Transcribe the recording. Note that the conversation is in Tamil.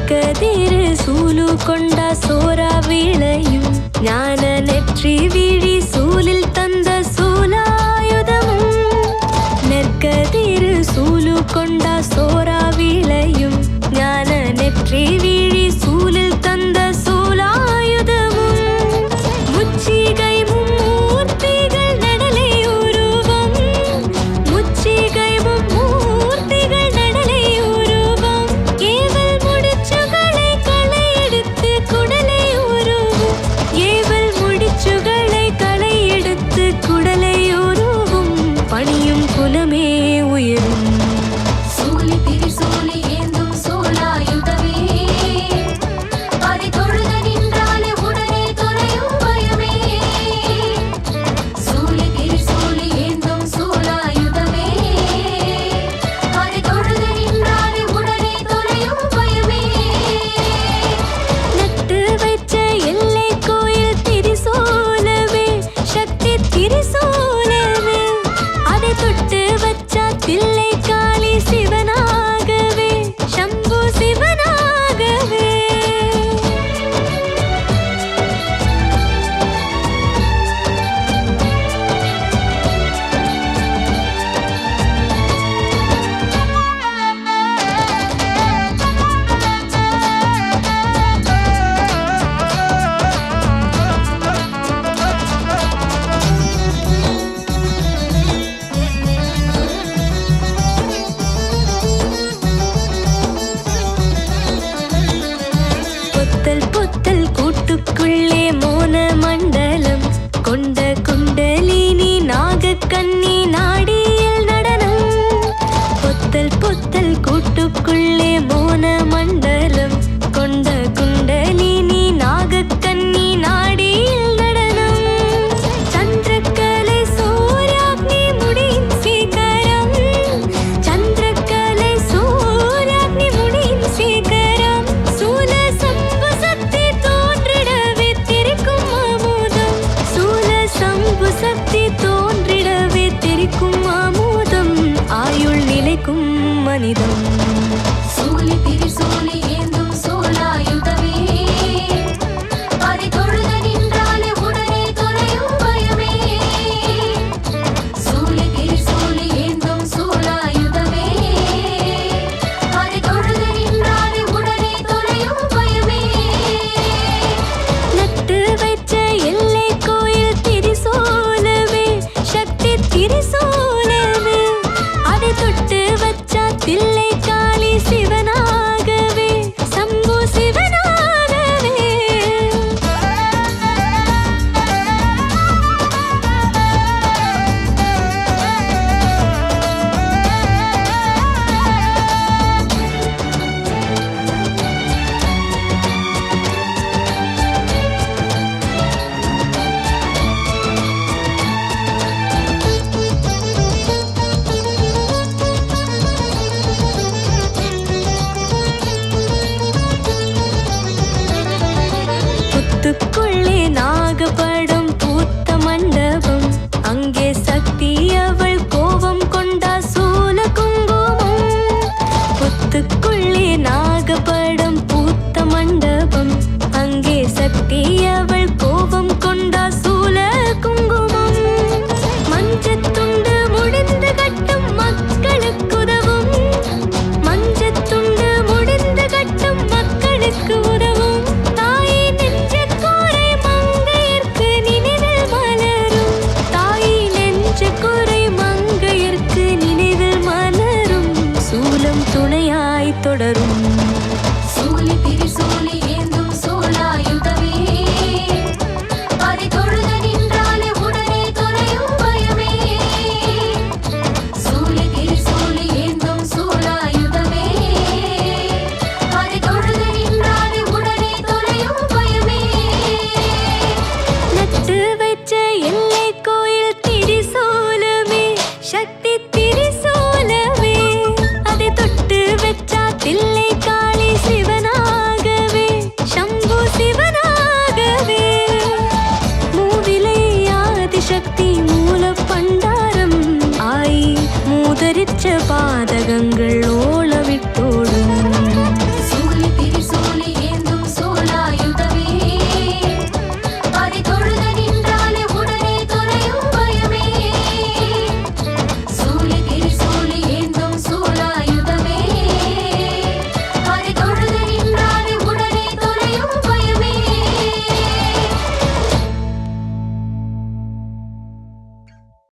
நெற்கதிரு சூலு கொண்டா சோரா விளையும் ஞான நெற்றி விழி சூலில் தந்த சூலாயுதமும் நெற்கதிரு சூலு கொண்டா சோரா விளையும் ஞான நெற்றி விழி சூலில் தந்த சூலாயுதமும் முச்சிகை மும்மூர்த்திகள் நடலை உருவம் முச்சிகை மும்மூர்த்திகள் நடலை உருவம் ஏவல் முடிச்சுகளை களை எடுத்து குடலை உருவும் ஏவல் முடிச்சுகளை களை எடுத்து குடலை உருவும் பணியும் குலமே உயரும் சூலி திரிசூலி ஏந்தும் சூலாயுதமே பதி தொழுத நின்றாலே உடனே தொலையும் பயமே சூலி திரிசூலி ஏந்தும் சூலாயுதமே பதி தொழுத நின்றாலே உடனே தொலையும் பயமே நட்டு வைச்ச எல்லை கோயில் திரிசூலமே சக்தி திரிசூலமே அதை தொட்டு வச்சா தில்லை காளி சிவனாகவே சம்பு சிவனாகவே பொத்தல் பொத்தல் கூட்டுக்குள்ளே மோன மண்டலம் கொண்ட குண்டலினி நாகக்கன்னி நாடியில் நடனம் பொத்தல் பொத்தல் கூட்டுக்குள்ளே மோன மண்டலம் கொண்ட குண்டலினி நாகக்கன்னி நாடியில் நடனம் சந்திரக்கலை சூர்யாக்னி முடியின் சீகரம் சந்திரக்கலை சூர்யாக்னி முடியின் சீகரம் சூல சம்பு சக்தி தோன்றிடவே திரிக்கும் அமுதம் சூல சம்பு சக்தி தோன்றிடவே திரிக்கும் அமுதம் ஆயுள் நிலைக்கும் மனிதம் சூலி திரிசூலி ஏந்தும் சூலாயுதமே பதி தொழுத நின்றாலே உடனே தொலையும் பயமே சூலி திரிசூலி ஏந்தும் சூலாயுதமே பதி தொழுத நின்றாலே உடனே தொலையும் பயமே நட்டு வைச்ச எல்லை கோயில் திரிசூலமே சக்தி திரிசூலமே அதை தொட்டு வச்சா தில்லை காளி சிவனாகவே சம்பு சிவனாகவே புத்துக்குள்ளே நாகப்படம் பூத்த மண்டபம் அங்கே சக்தி அவள் கோபம் கொண்டா சூல குங்குமம் புத்துக்குள்ளே நாகப்படம் பூத்த மண்டபம் அங்கே சக்தி அவள் கோபம் கொண்டா சூல குங்குமம் மஞ்சத்துண்டு முடிந்து கட்டும் மக்களுக்கு உதவும் மஞ்சத்துண்டு முடிந்து கட்டும் மக்களுக்கு உதவும் தாயை நெஞ்சக்குறை மங்கையர்க்கு நினைவில் மலரும் தாயை நெஞ்சக்குறை மங்கையர்க்கு நினைவில் மலரும் சூலம் துணையாய் தொடரும் சூலி திரிசூலி ஏந்தும் சூலாயுதமே பதி தொழுத நின்றாலே உடனே தொலையும் பயமே சூலி திரிசூலி ஏந்தும் சூலாயுதமே பதி தொழுத நின்றாலே உடனே தொலையும் பயமே நட்டு வைச்ச எல்லை கோயில் திரிசூலமே சக்தி திரிசூலமே அதை தொட்டு வச்சா தில்லை காளி சிவனாகவே சம்பு சிவனாகவே மூவிலை ஆதிசக்தி மூல பண்டாரம் ஆயி மூதரிச்ச பாதகங்கள்